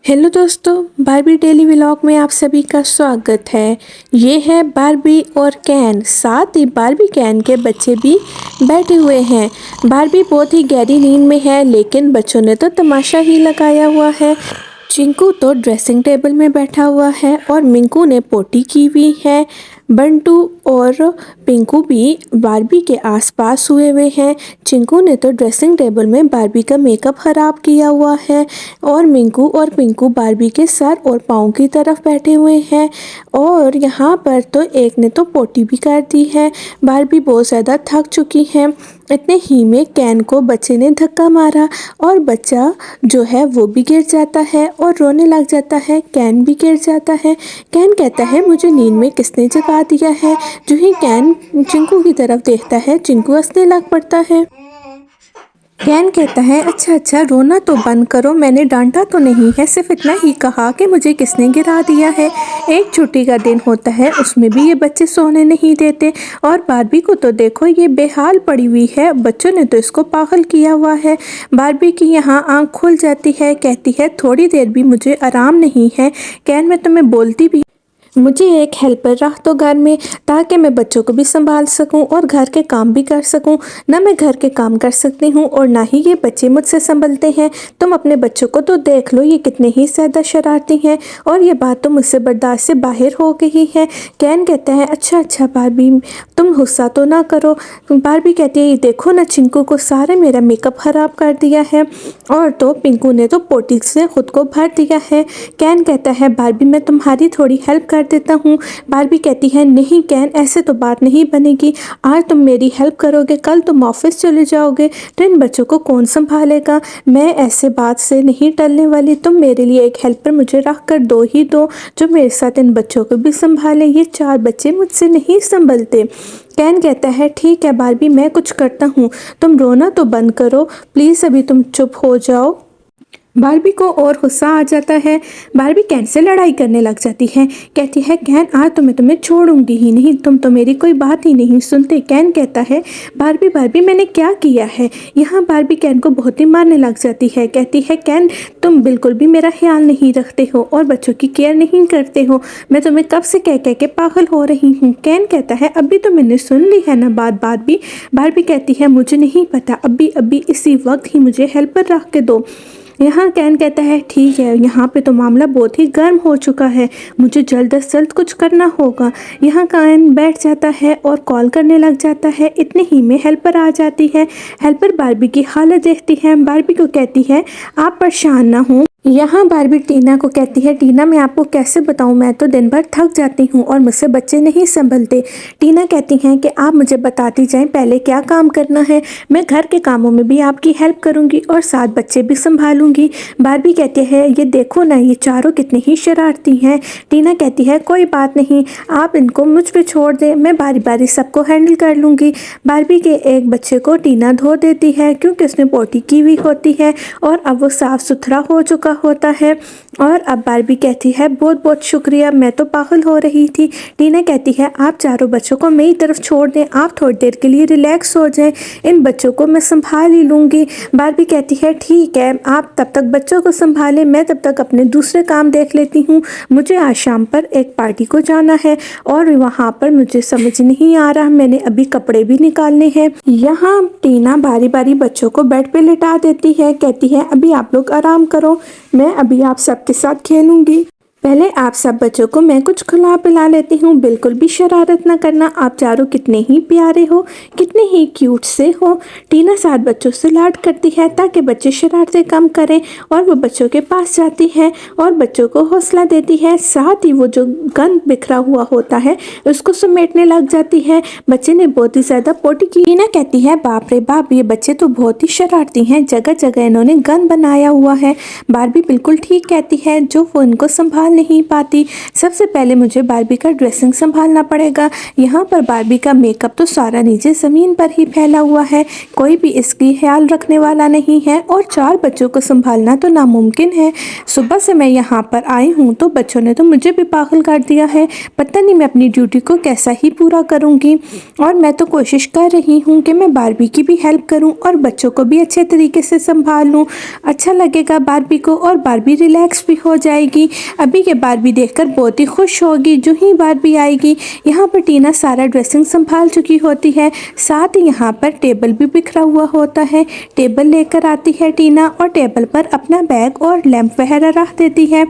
Hello दोस्तों, Barbie daily vlog में आप सभी का स्वागत है। ये है बारबी और कैन, साथ ही बारबी कैन के बच्चे भी बैठे हुए हैं। बारबी बहुत ही गहरी नींद में है, लेकिन बच्चों ने तो तमाशा ही लगाया हुआ है। चिंकू तो ड्रेसिंग टेबल में बैठा हुआ है और मिंकू ने पोटी की हुई है। बंटू और पिंकू भी बारबी के आसपास हुए हुए हैं। चिंकू ने तो ड्रेसिंग टेबल में बारबी का मेकअप खराब किया हुआ है और मिंकू और पिंकू बारबी के सर और पाँव की तरफ बैठे हुए हैं। और यहाँ पर तो एक ने तो पोटी भी कर दी है। बारबी बहुत ज़्यादा थक चुकी है। इतने ही में कैन को बच्चे ने धक्का मारा और बच्चा जो है वो भी गिर जाता है और रोने लग जाता है। कैन भी गिर जाता है। कैन कहता है, मुझे नींद में किसने जगा दिया है। जो ही कैन चिंकू की तरफ देखता है, चिंकू हंसने लग पड़ता है। कैन कहता है, अच्छा रोना तो बंद करो, मैंने डांटा तो नहीं है, सिर्फ इतना ही कहा कि मुझे किसने गिरा दिया है। एक छुट्टी का दिन होता है, उसमें भी ये बच्चे सोने नहीं देते। और बारबी को तो देखो, ये बेहाल पड़ी हुई है, बच्चों ने तो इसको पागल किया हुआ है। बारबी की यहाँ आँख खुल जाती है, कहती है थोड़ी देर भी मुझे आराम नहीं है। कैन, मैं तुम्हें बोलती भी, मुझे एक हेल्पर रख दो घर में, ताकि मैं बच्चों को भी संभाल सकूं और घर के काम भी कर सकूं। ना मैं घर के काम कर सकती हूं और ना ही ये बच्चे मुझसे संभलते हैं। तुम अपने बच्चों को तो देख लो, ये कितने ही ज़्यादा शरारती हैं और ये बात तो मुझसे बर्दाश्त से बाहर हो गई है। कैन कहता है, अच्छा बारबी, तुम गुस्सा तो ना करो। बारबी कहती है, ये देखो ना, चिंकू को सारा मेरा मेकअप ख़राब कर दिया है और तो पिंकू ने तो पोटी से खुद को भर दिया है। कैन कहता है, बारबी मैं तुम्हारी थोड़ी हेल्प कर देता हूँ। बारबी कहती है, नहीं कैन, ऐसे तो बात नहीं बनेगी। आज तुम मेरी हेल्प करोगे, कल तुम ऑफिस चले जाओगे, तो इन बच्चों को कौन संभालेगा। मैं ऐसे बात से नहीं टलने वाली। तुम मेरे लिए एक हेल्पर मुझे रख कर दो ही दो, जो मेरे साथ इन बच्चों को भी संभाले। ये 4 बच्चे मुझसे नहीं संभलते। कैन कहता है, ठीक है बारबी, मैं कुछ करता हूँ, तुम रोना तो बंद करो प्लीज़, अभी तुम चुप हो जाओ। बारबी को और गुस्सा आ जाता है। बारबी कैन से लड़ाई करने लग जाती है। कहती है, कैन आज तो मैं तुम्हें छोड़ूंगी ही नहीं, तुम तो मेरी कोई बात ही नहीं सुनते। कैन कहता है, बारबी मैंने क्या किया है। यहाँ बारबी कैन को बहुत ही मारने लग जाती है। कहती है, कैन तुम बिल्कुल भी मेरा ख्याल नहीं रखते हो और बच्चों की केयर नहीं करते हो। मैं तुम्हें कब से कह के पागल हो रही हूँ। कैन कहता है, अभी तो मैंने सुन ली है ना बात बारबी। बारबी कहती है, मुझे नहीं पता, अभी इसी वक्त ही मुझे हेल्पर रख के दो। यहाँ कैन कहता है, ठीक है, यहाँ पे तो मामला बहुत ही गर्म हो चुका है, मुझे जल्द अज जल्द कुछ करना होगा। यहाँ कैन बैठ जाता है और कॉल करने लग जाता है। इतने ही में हेल्पर आ जाती है। हेल्पर बारबी की हालत देखती है। बारबी को कहती है, आप परेशान ना हो। यहाँ बारबी टीना को कहती है, टीना मैं आपको कैसे बताऊँ, मैं तो दिन भर थक जाती हूँ और मुझसे बच्चे नहीं संभलते। टीना कहती हैं कि आप मुझे बताती जाएं पहले क्या काम करना है, मैं घर के कामों में भी आपकी हेल्प करूँगी और साथ बच्चे भी संभालूंगी। बारबी कहती है, ये देखो ना, ये चारों कितनी ही शरारती हैं। टीना कहती है, कोई बात नहीं, आप इनको मुझ पर छोड़ दें, मैं बारी बारी सबको हैंडल कर लूँगी। बारबी के एक बच्चे को टीना धो देती है, क्योंकि उसने पोटी की हुई होती है और अब वो साफ़ सुथरा हो चुका होता है। और अब बारबी कहती है, बहुत बहुत शुक्रिया, मैं तो पागल हो रही थी। टीना कहती है, आप चारों बच्चों को मेरी तरफ छोड़ दें, आप थोड़ी देर के लिए रिलैक्स हो जाएं, इन बच्चों को मैं संभाल ही लूँगी। बारबी कहती है, ठीक है, आप तब तक बच्चों को संभालें, मैं तब तक अपने दूसरे काम देख लेती हूँ। मुझे आज शाम पर एक पार्टी को जाना है और वहाँ पर मुझे समझ नहीं आ रहा, मैंने अभी कपड़े भी निकालने हैं। यहाँ टीना बारी बारी बच्चों को बेड पे लिटा देती है। कहती है, अभी आप लोग आराम करो, मैं अभी आप सबके साथ खेलूंगी। पहले आप सब बच्चों को मैं कुछ खिला पिला लेती हूँ, बिल्कुल भी शरारत ना करना। आप चारों कितने ही प्यारे हो, कितने ही क्यूट से हो। टीना 7 बच्चों से लाड करती है ताकि बच्चे शरारतें कम करें और वो बच्चों के पास जाती है और बच्चों को हौसला देती है। साथ ही वो जो गंद बिखरा हुआ होता है उसको समेटने लग जाती है। बच्चे ने बहुत ही ज़्यादा पोटी की। टीना कहती है, बाप रे बाप, ये बच्चे तो बहुत ही शरारती हैं, जगह जगह इन्होंने गंद बनाया हुआ है। बारबी बिल्कुल ठीक कहती है, जो वो इनको संभाल नहीं पाती। सबसे पहले मुझे बारबी का ड्रेसिंग संभालना पड़ेगा। यहाँ पर बारबी का मेकअप तो सारा नीचे ज़मीन पर ही फैला हुआ है, कोई भी इसकी ख्याल रखने वाला नहीं है और 4 बच्चों को संभालना तो नामुमकिन है। सुबह से मैं यहाँ पर आई हूँ तो बच्चों ने तो मुझे भी पागल कर दिया है। पता नहीं मैं अपनी ड्यूटी को कैसा ही पूरा करूँगी। और मैं तो कोशिश कर रही हूँ कि मैं बारबी की भी हेल्प करूँ और बच्चों को भी अच्छे तरीके से संभाल लूँ। अच्छा लगेगा बारबी को और बारबी रिलैक्स भी हो जाएगी। अभी ये बारबी देखकर बहुत ही खुश होगी जो ही बारबी आएगी। यहाँ पर टीना सारा ड्रेसिंग संभाल चुकी होती है, साथ ही यहाँ पर टेबल भी बिखरा हुआ होता है। टेबल लेकर आती है टीना और टेबल पर अपना बैग और लैंप वगैरह रख देती है,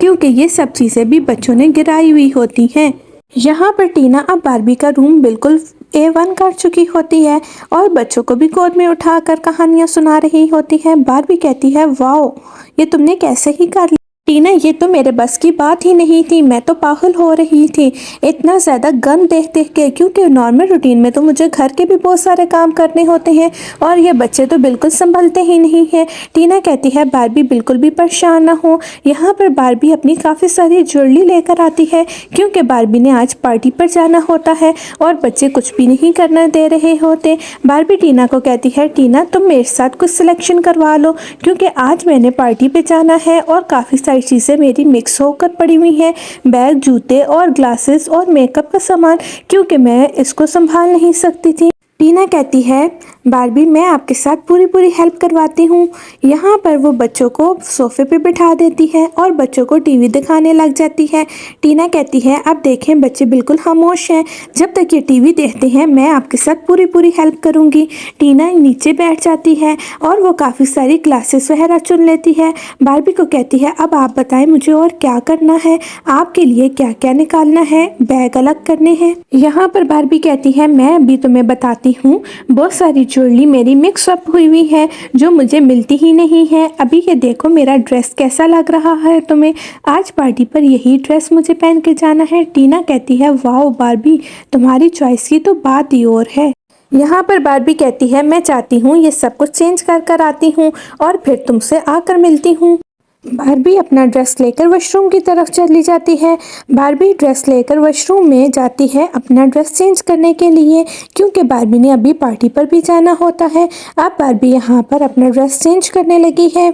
क्योंकि ये सब चीज़ें भी बच्चों ने गिराई हुई होती हैं। यहाँ पर टीना अब बारबी का रूम बिल्कुल A1 कर चुकी होती है और बच्चों को भी गोद में उठाकर कहानियाँ सुना रही होती है। बारबी कहती है, वाओ, ये तुमने कैसे ही कर लिया टीना, ये तो मेरे बस की बात ही नहीं थी। मैं तो पागल हो रही थी इतना ज़्यादा गंद देख देख के, क्योंकि नॉर्मल रूटीन में तो मुझे घर के भी बहुत सारे काम करने होते हैं और ये बच्चे तो बिल्कुल संभलते ही नहीं हैं। टीना कहती है, बारबी बिल्कुल भी परेशान ना हो। यहाँ पर बारबी अपनी काफ़ी सारी ज्वेलरी लेकर आती है, क्योंकि बारबी ने आज पार्टी पर जाना होता है और बच्चे कुछ भी नहीं करने दे रहे होते। बारबी टीना को कहती है, टीना तुम मेरे साथ कुछ सिलेक्शन करवा लो, क्योंकि आज मैंने पार्टी पे जाना है और काफ़ी सारी चीज़ें मेरी मिक्स होकर पड़ी हुई हैं, बैग, जूते और ग्लासेस और मेकअप का सामान, क्योंकि मैं इसको संभाल नहीं सकती थी। टीना कहती है, बारबी मैं आपके साथ पूरी हेल्प करवाती हूँ। यहाँ पर वो बच्चों को सोफ़े पे बिठा देती है और बच्चों को टीवी दिखाने लग जाती है। टीना कहती है, अब देखें बच्चे बिल्कुल खामोश हैं, जब तक ये टीवी देखते हैं मैं आपके साथ पूरी हेल्प करूँगी। टीना नीचे बैठ जाती है और वो काफ़ी सारी ग्लासेस वगैरह चुन लेती है। बारबी को कहती है, अब आप बताएं मुझे और क्या करना है, आपके लिए क्या क्या निकालना है, बैग अलग करने हैं। यहाँ पर बारबी कहती है, मैं अभी तुम्हें बताती हूँ, बहुत सारी ज्वेलरी मेरी मिक्स अप हुई है जो मुझे मिलती ही नहीं है। अभी ये देखो मेरा ड्रेस कैसा लग रहा है तुम्हें, आज पार्टी पर यही ड्रेस मुझे पहन के जाना है। टीना कहती है, वाओ बारबी, तुम्हारी चॉइस की तो बात ही और है। यहाँ पर बारबी कहती है, मैं चाहती हूँ ये सब कुछ चेंज कर आती हूँ और फिर तुमसे आकर मिलती हूँ। बारबी अपना ड्रेस लेकर वॉशरूम की तरफ चली जाती है। बारबी ड्रेस लेकर वॉशरूम में जाती है अपना ड्रेस चेंज करने के लिए, क्योंकि बारबी ने अभी पार्टी पर भी जाना होता है। अब बारबी यहाँ पर अपना ड्रेस चेंज करने लगी है।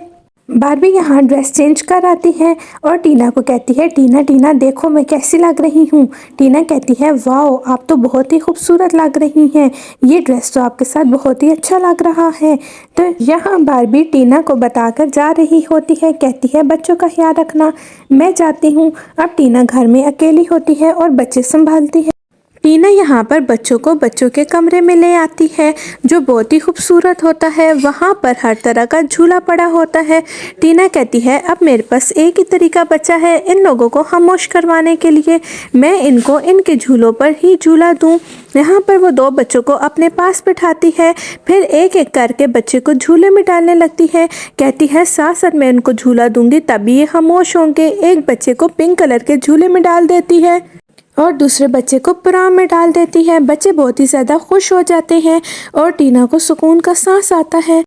बारबी यहाँ ड्रेस चेंज कर आती है और टीना को कहती है, टीना देखो मैं कैसी लग रही हूँ। टीना कहती है, वाओ आप तो बहुत ही खूबसूरत लग रही हैं, ये ड्रेस तो आपके साथ बहुत ही अच्छा लग रहा है। तो यहाँ बारबी टीना को बताकर जा रही होती है, कहती है, बच्चों का ख्याल रखना, मैं जाती हूँ। अब टीना घर में अकेली होती है और बच्चे संभालती है। टीना यहाँ पर बच्चों को बच्चों के कमरे में ले आती है जो बहुत ही खूबसूरत होता है। वहाँ पर हर तरह का झूला पड़ा होता है। टीना कहती है, अब मेरे पास एक ही तरीका बचा है इन लोगों को खामोश करवाने के लिए, मैं इनको इनके झूलों पर ही झूला दूँ। यहाँ पर वो 2 बच्चों को अपने पास बिठाती है, फिर एक एक करके बच्चे को झूले में डालने लगती है। कहती है, साथ साथ मैं इनको झूला दूंगी तभी ये खामोश होंगे। एक बच्चे को पिंक कलर के झूले में डाल देती है और दूसरे बच्चे को प्राम में डाल देती है। बच्चे बहुत ही ज़्यादा खुश हो जाते हैं और टीना को सुकून का सांस आता है।